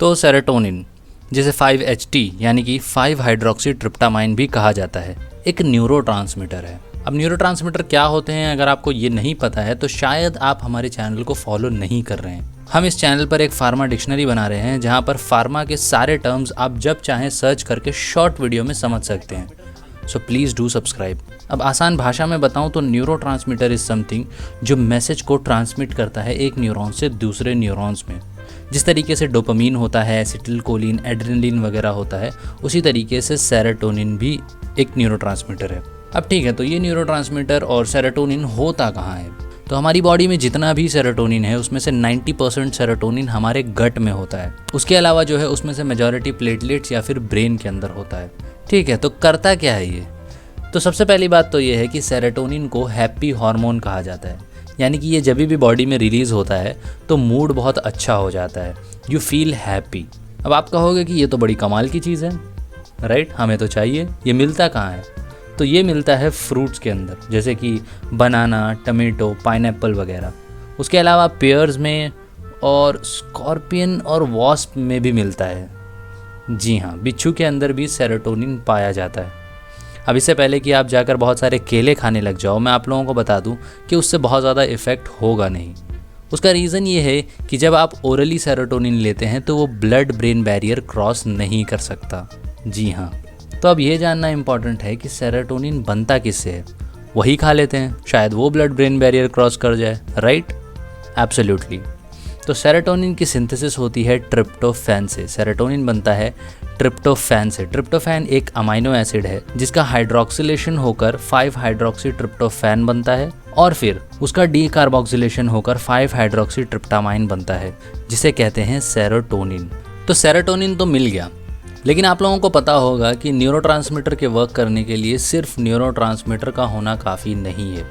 तो सेरोटोनिन, जिसे 5-HT यानी कि 5 हाइड्रोक्सी ट्रिप्टामाइन भी कहा जाता है, एक न्यूरोट्रांसमीटर है। अब न्यूरोट्रांसमीटर क्या होते हैं अगर आपको ये नहीं पता है तो शायद आप हमारे चैनल को फॉलो नहीं कर रहे हैं। हम इस चैनल पर एक फार्मा डिक्शनरी बना रहे हैं जहाँ पर फार्मा के सारे टर्म्स आप जब चाहें सर्च करके शॉर्ट वीडियो में समझ सकते हैं। So please do subscribe. अब आसान भाषा में बताऊं तो न्यूरोट्रांसमीटर इज समथिंग जो मैसेज को ट्रांसमिट करता है एक न्यूरॉन से दूसरे न्यूरॉन्स में। जिस तरीके से डोपामीन होता है, एसिटिलकोलिन, एड्रेनलिन वगैरह होता है, उसी तरीके से सेरोटोनिन भी एक न्यूरोट्रांसमीटर है। अब ठीक है, तो ये न्यूरोट्रांसमीटर और सेरोटोनिन होता कहाँ है? तो हमारी बॉडी में जितना भी सेरोटोनिन है उसमें से 90% सेरोटोनिन हमारे गट में होता है। उसके अलावा जो है उसमें से मेजॉरिटी प्लेटलेट्स या फिर ब्रेन के अंदर होता है। ठीक है, तो करता क्या है ये? तो सबसे पहली बात तो ये है कि सेरोटोनिन को हैप्पी हार्मोन कहा जाता है, यानी कि ये जब भी बॉडी में रिलीज़ होता है तो मूड बहुत अच्छा हो जाता है, यू फील हैप्पी। अब आप कहोगे कि ये तो बड़ी कमाल की चीज़ है, राइट, हमें तो चाहिए। ये मिलता कहाँ है? तो ये मिलता है फ्रूट्स के अंदर, जैसे कि बनाना, टमेटो, पाइनएप्पल वगैरह। उसके अलावा पेयर्स में और स्कॉर्पियन और वॉस्प में भी मिलता है। जी हाँ, बिच्छू के अंदर भी सेरोटोनिन पाया जाता है। अब इससे पहले कि आप जाकर बहुत सारे केले खाने लग जाओ, मैं आप लोगों को बता दूं कि उससे बहुत ज़्यादा इफ़ेक्ट होगा नहीं। उसका रीज़न ये है कि जब आप ओरली सेरोटोनिन लेते हैं तो वो ब्लड ब्रेन बैरियर क्रॉस नहीं कर सकता। जी हाँ, तो अब ये जानना इम्पॉर्टेंट है कि सेरोटोनिन बनता किससे है। वही खा लेते हैं, शायद वो ब्लड ब्रेन बैरियर क्रॉस कर जाए, राइट? एब्सोल्युटली। तो सेरोटोनिन की सिंथेसिस होती है ट्रिप्टोफैन से। सेरोटोनिन बनता है ट्रिप्टोफैन से। ट्रिप्टोफैन एक अमाइनो एसिड है जिसका हाइड्रोक्सिलेशन होकर 5 हाइड्रोक्सी ट्रिप्टोफैन बनता है और फिर उसका डीकार्बोक्सिलेशन होकर 5 हाइड्रोक्सी ट्रिप्टामाइन बनता है, जिसे कहते हैं सेरोटोनिन। तो सेरोटोनिन तो मिल गया, लेकिन आप लोगों को पता होगा कि न्यूरोट्रांसमीटर के वर्क करने के लिए सिर्फ न्यूरोट्रांसमीटर का होना काफ़ी नहीं है,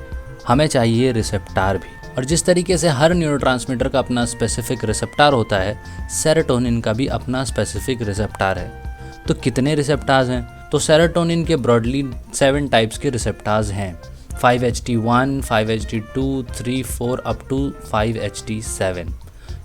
हमें चाहिए रिसेप्टार भी। और जिस तरीके से हर न्यूरोट्रांसमीटर का अपना स्पेसिफिक रिसेप्टार होता है, सेरोटोनिन का भी अपना स्पेसिफिक रिसेप्टार है। तो कितने रिसेप्टार्स हैं? तो सेरोटोनिन के ब्रॉडली 7 टाइप्स के रिसेप्टार्स हैं। 5-HT1, 5-HT2, 3, 4 up to 5-HT7।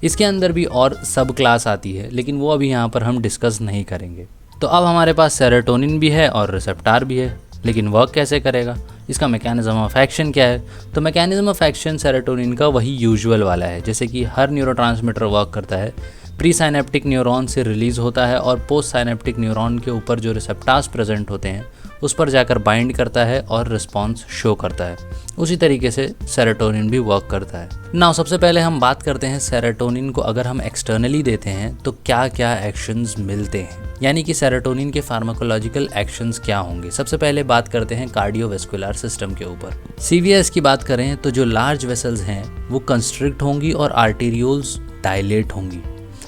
इसके अंदर भी और सब क्लास आती है, लेकिन वो अभी यहाँ पर हम डिस्कस नहीं करेंगे। तो अब हमारे पास सेरोटोनिन भी है और रिसेप्टार भी है, लेकिन वर्क कैसे करेगा? इसका मैकेनिज्म ऑफ एक्शन क्या है? तो मैकेनिज्म ऑफ एक्शन सेरोटोनिन का वही यूजुअल वाला है, जैसे कि हर न्यूरोट्रांसमीटर वर्क करता है। प्री साइनेप्टिक न्यूरॉन से रिलीज़ होता है और पोस्ट साइनेप्टिक न्यूरॉन के ऊपर जो रिसेप्टार्स प्रेजेंट होते हैं उस पर जाकर बाइंड करता है और रिस्पॉन्स शो करता है। उसी तरीके से सेरोटोनिन भी वर्क करता है। नाउ सबसे पहले हम बात करते हैं सेरोटोनिन को अगर हम एक्सटर्नली देते हैं तो क्या क्या एक्शंस मिलते हैं, यानी कि सेरोटोनिन के फार्माकोलॉजिकल एक्शंस क्या होंगे। सबसे पहले बात करते हैं कार्डियोवैस्कुलर सिस्टम के ऊपर। सीवीएस की बात करें तो जो लार्ज वेसल्स हैं वो कंस्ट्रिक्ट होंगी और आर्टेरियोल्स डायलेट होंगी।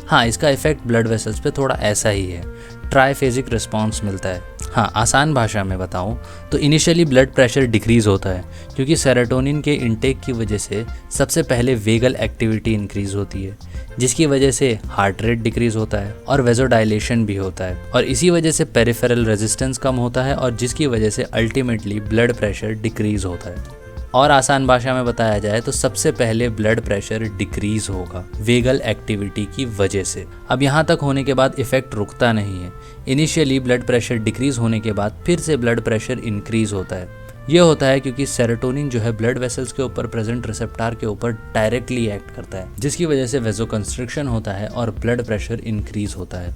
हाँ, इसका इफेक्ट ब्लड वेसल्स पे थोड़ा ऐसा ही है, ट्राइफेजिक रिस्पॉन्स मिलता है। हाँ, आसान भाषा में बताऊं तो इनिशियली ब्लड प्रेशर डिक्रीज़ होता है, क्योंकि सेरोटोनिन के इंटेक की वजह से सबसे पहले वेगल एक्टिविटी इंक्रीज़ होती है, जिसकी वजह से हार्ट रेट डिक्रीज़ होता है और वेजोडाइलेशन भी होता है, और इसी वजह से पेरिफेरल रेजिस्टेंस कम होता है और जिसकी वजह से अल्टीमेटली ब्लड प्रेशर डिक्रीज़ होता है। और आसान भाषा में बताया जाए तो सबसे पहले ब्लड प्रेशर डिक्रीज होगा वेगल एक्टिविटी की वजह से। अब यहाँ तक होने के बाद इफेक्ट रुकता नहीं है। इनिशियली ब्लड प्रेशर डिक्रीज होने के बाद फिर से ब्लड प्रेशर इंक्रीज होता है। ये होता है क्योंकि सेरोटोनिन जो है ब्लड वेसल्स के ऊपर प्रेजेंट रिसेप्टार के ऊपर डायरेक्टली एक्ट करता है, जिसकी वजह से वेजोकंस्ट्रिक्शन होता है और ब्लड प्रेशर इंक्रीज होता है।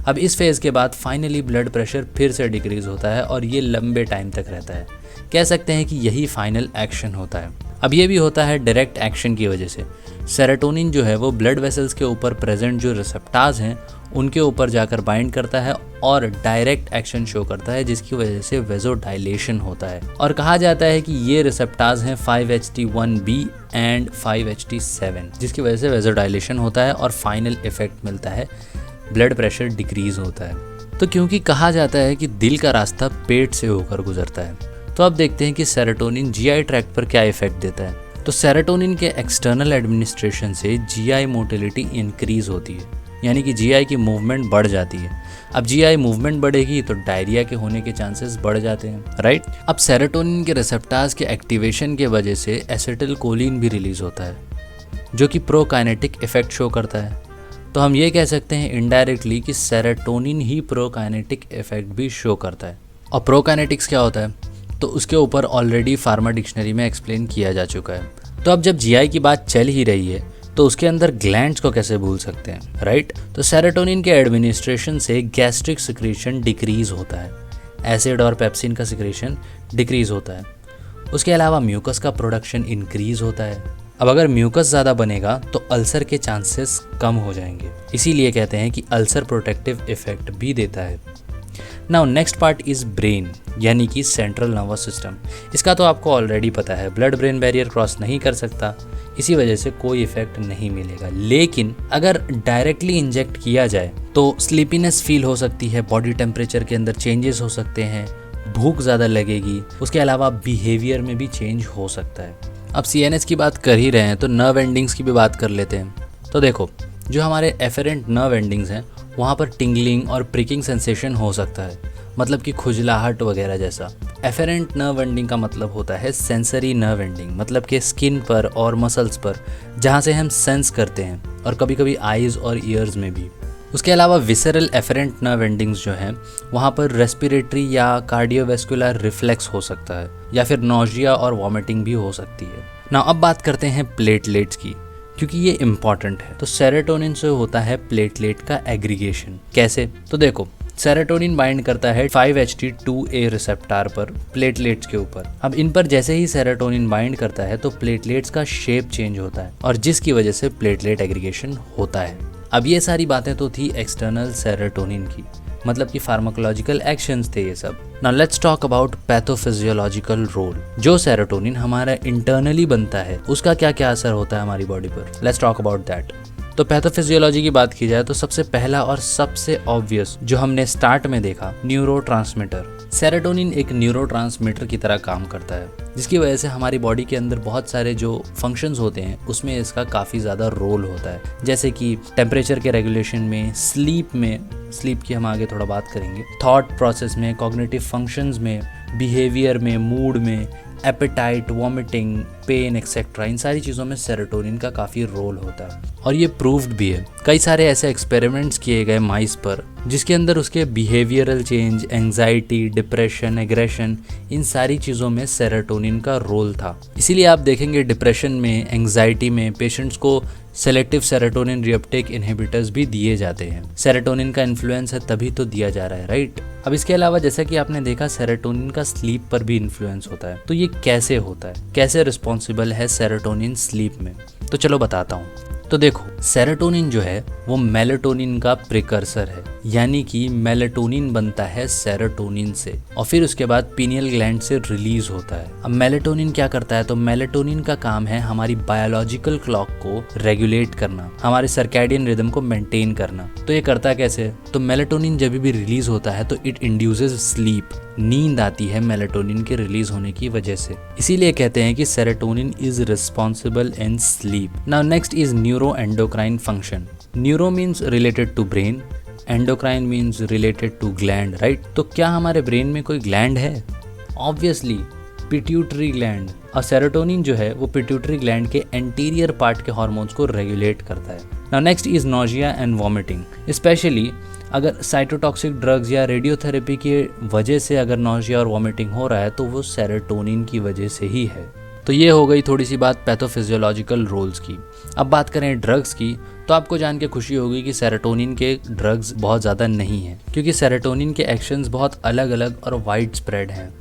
अब इस फेज के बाद फाइनली ब्लड प्रेशर फिर से डिक्रीज होता है और ये लंबे टाइम तक रहता है। कह सकते हैं कि यही फाइनल एक्शन होता है। अब ये भी होता है डायरेक्ट एक्शन की वजह से। सेरोटोनिन जो है वो ब्लड वेसल्स के ऊपर प्रेजेंट जो रिसेप्टार्स हैं उनके ऊपर जाकर बाइंड करता है और डायरेक्ट एक्शन शो करता है, जिसकी वजह से वेजोडाइलेशन होता है। और कहा जाता है कि ये रिसेप्टार्स हैं 5-HT1B एंड 5-HT7, जिसकी वजह से वेजोडाइलेशन होता है और फाइनल इफेक्ट मिलता है, ब्लड प्रेशर डिक्रीज होता है। तो क्योंकि कहा जाता है कि दिल का रास्ता पेट से होकर गुजरता है, तो अब देखते हैं कि सेरोटोनिन जीआई ट्रैक्ट पर क्या इफेक्ट देता है। तो सेरोटोनिन के एक्सटर्नल एडमिनिस्ट्रेशन से जीआई मोटिलिटी इंक्रीज होती है, यानी कि जीआई की मूवमेंट बढ़ जाती है। अब जीआई मूवमेंट बढ़ेगी तो डायरिया के होने के चांसेस बढ़ जाते हैं, राइट। अब सेरोटोनिन के रिसेप्टार्स के एक्टिवेशन के वजह से एसिटिलकोलिन भी रिलीज होता है, जो कि प्रोकाइनेटिक इफेक्ट शो करता है। तो हम ये कह सकते हैं इनडायरेक्टली कि सेरोटोनिन ही प्रोकाइनेटिक इफेक्ट भी शो करता है। और प्रोकाइनेटिक्स क्या होता है तो उसके ऊपर ऑलरेडी फार्मा डिक्शनरी में एक्सप्लेन किया जा चुका है। तो अब जब जीआई की बात चल ही रही है तो उसके अंदर ग्लैंड्स को कैसे भूल सकते हैं, राइट। तो सेरोटोनिन के एडमिनिस्ट्रेशन से गैस्ट्रिक सिक्रीशन डिक्रीज होता है, एसिड और पेप्सिन का सिक्रीशन डिक्रीज होता है। उसके अलावा म्यूकस का प्रोडक्शन इंक्रीज होता है। अब अगर म्यूकस ज़्यादा बनेगा तो अल्सर के चांसेस कम हो जाएंगे, इसीलिए कहते हैं कि अल्सर प्रोटेक्टिव इफेक्ट भी देता है। Now next part is brain, यानी कि सेंट्रल नर्वस सिस्टम। इसका तो आपको ऑलरेडी पता है, ब्लड ब्रेन बैरियर क्रॉस नहीं कर सकता, इसी वजह से कोई इफेक्ट नहीं मिलेगा। लेकिन अगर डायरेक्टली इंजेक्ट किया जाए तो स्लीपीनेस फील हो सकती है, बॉडी टेम्परेचर के अंदर चेंजेस हो सकते हैं, भूख ज़्यादा लगेगी, उसके अलावा बिहेवियर में भी चेंज हो सकता है। अब सीएनएस की बात कर ही रहे हैं तो नर्व एंडिंग्स की भी बात कर लेते हैं। तो देखो, जो हमारे एफेरेंट नर्व एंडिंग्स हैं वहाँ पर टिंगलिंग और प्रिकिंग सेंसेशन हो सकता है, मतलब कि खुजलाहट वगैरह जैसा। एफेरेंट नर्व एंडिंग का मतलब होता है सेंसरी नर्व एंडिंग, मतलब कि स्किन पर और मसल्स पर, जहाँ से हम सेंस करते हैं, और कभी कभी आईज और ईयर्स में भी। उसके अलावा विसरल एफेरेंट नर्व एंडिंग्स जो हैं वहाँ पर रेस्पिरेटरी या कार्डियोवेस्कुलर रिफ्लेक्स हो सकता है, या फिर नोजिया और वॉमिटिंग भी हो सकती है। ना अब बात करते हैं प्लेटलेट्स की, क्योंकि ये इम्पॉर्टेंट है। तो सेरोटोनिन से होता है प्लेटलेट का एग्रीगेशन। कैसे? तो देखो, सेरोटोनिन बाइंड करता है 5-HT2A रिसेप्टर पर प्लेटलेट्स के ऊपर। अब इन पर जैसे ही सेरोटोनिन बाइंड करता है तो प्लेटलेट्स का शेप चेंज होता है, और जिसकी वजह से प्लेटलेट एग्रीगेशन होता है। अब ये सारी बातें तो थी एक्सटर्नल सेरोटोनिन की, मतलब कि फार्माकोलॉजिकल एक्शंस थे ये सब। Now let's talk about pathophysiological role. जो सेरोटोनिन हमारा इंटरनली बनता है उसका क्या क्या असर होता है हमारी बॉडी पर, लेट्स टॉक अबाउट दैट। तो पैथोफिजियोलॉजी की बात की जाए तो सबसे पहला और सबसे ऑब्वियस जो हमने स्टार्ट में देखा, न्यूरोट्रांसमीटर। सेरोटोनिन एक न्यूरोट्रांसमीटर की तरह काम करता है, जिसकी वजह से हमारी बॉडी के अंदर बहुत सारे जो फंक्शंस होते हैं उसमें इसका काफ़ी ज़्यादा रोल होता है, जैसे कि टेम्परेचर के रेगुलेशन में, स्लीप की हम आगे थोड़ा बात करेंगे, थॉट प्रोसेस में, कॉग्निटिव फंक्शंस में, बिहेवियर में, मूड में, एपेटाइट, वॉमिटिंग, पेन एक्सेट्रा, इन सारी चीज़ों में सेरोटोनिन का काफ़ी रोल होता है। और ये प्रूव्ड भी है। कई सारे ऐसे एक्सपेरिमेंट्स किए गए माइस पर जिसके अंदर उसके behavioural change, anxiety, depression, aggression, इन सारी चीज़ों में सेरोटोनिन का रोल था। इसीलिए आप देखेंगे डिप्रेशन में, एंजाइटी में पेशेंट्स को सेलेक्टिव सेरोटोनिन रिअप्टेक इनहिबिटर्स भी दिए जाते हैं। सेरोटोनिन का इन्फ्लुएंस है तभी तो दिया जा रहा है, राइट। अब इसके अलावा जैसा कि आपने देखा सेरोटोनिन का स्लीप पर भी इन्फ्लुएंस होता है। तो ये कैसे होता है, कैसे रिस्पॉन्सिबल है सेरोटोनिन स्लीप में, तो चलो बताता हूँ। तो देखो, सेरोटोनिन जो है वो मेलाटोनिन का प्रिकर्सर है, यानी कि मेलाटोनिन बनता है सेरोटोनिन से और फिर उसके बाद पीनियल ग्लैंड से रिलीज होता है। अब मेलाटोनिन क्या करता है, तो मेलाटोनिन का काम है हमारी बायोलॉजिकल क्लॉक को रेगुलेट करना, हमारे सर्कैडियन रिदम को मेंटेन करना। तो ये करता कैसे, तो मेलाटोनिन जब भी रिलीज होता है तो इट इंड्यूसेस स्लीप, नींद आती है मेलाटोनिन के रिलीज होने की वजह से। इसीलिए कहते हैं कि serotonin is responsible in sleep. Now next is neuro endocrine function. Neuro means related to brain, endocrine means related to gland, right. तो क्या हमारे ब्रेन में कोई ग्लैंड है? Obviously pituitary gland. और सेरोटोनिन जो है वो पिट्यूटरी ग्लैंड के एंटीरियर पार्ट के हार्मोन्स को रेगुलेट करता है। Now next is nausea and vomiting. Specially अगर साइटोटॉक्सिक ड्रग्स या रेडियोथेरेपी की वजह से अगर नोजिया और वॉमिटिंग हो रहा है तो वो सेरोटोनिन की वजह से ही है। तो ये हो गई थोड़ी सी बात पैथोफिजियोलॉजिकल रोल्स की। अब बात करें ड्रग्स की, तो आपको जान के खुशी होगी कि सेरोटोनिन के ड्रग्स बहुत ज़्यादा नहीं हैं, क्योंकि सेरोटोनिन के एक्शंस बहुत अलग अलग और वाइड स्प्रेड हैं।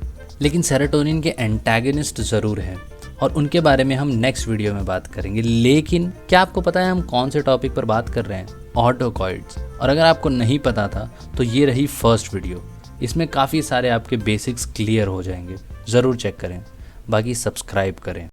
लेकिन सेरोटोनिन के एंटागनिस्ट ज़रूर हैं और उनके बारे में हम नेक्स्ट वीडियो में बात करेंगे। लेकिन क्या आपको पता है हम कौन से टॉपिक पर बात कर रहे हैं? ऑटोकॉइड्स। और अगर आपको नहीं पता था तो ये रही फर्स्ट वीडियो, इसमें काफ़ी सारे आपके बेसिक्स क्लियर हो जाएंगे, ज़रूर चेक करें। बाकी सब्सक्राइब करें।